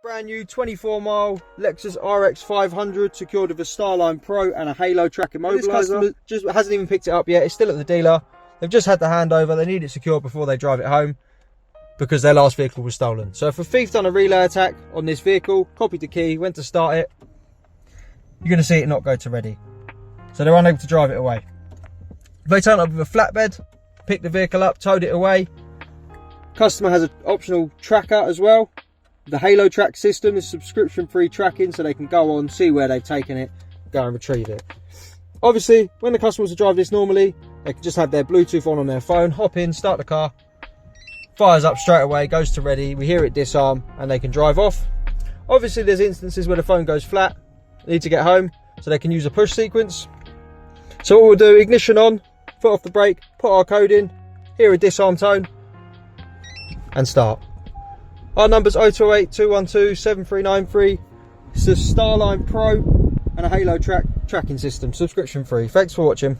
brand new 24-mile Lexus RX500 secured with a Starline Pro and a Halo track immobiliser. This customer just hasn't even picked it up yet. It's still at the dealer. They've just had the handover. They need it secured before they drive it home because their last vehicle was stolen. So if a thief done a relay attack on this vehicle, copied the key, went to start it, you're going to see it not go to ready. So they're unable to drive it away. If they turn up with a flatbed, pick the vehicle up, towed it away. Customer has an optional tracker as well. The Halo track system is subscription-free tracking, so they can go on, see where they've taken it, go and retrieve it. Obviously, when the customer was to drive this normally, they can just have their Bluetooth on their phone, hop in, start the car, fires up straight away, goes to ready, we hear it disarm, and they can drive off. Obviously, there's instances where the phone goes flat, they need to get home, so they can use a push sequence. So what we'll do, ignition on, foot off the brake, put our code in, hear a disarm tone, and start. Our number's 0208 212 7393. It's a Starline Pro and a Halo tracking system, subscription free. Thanks for watching.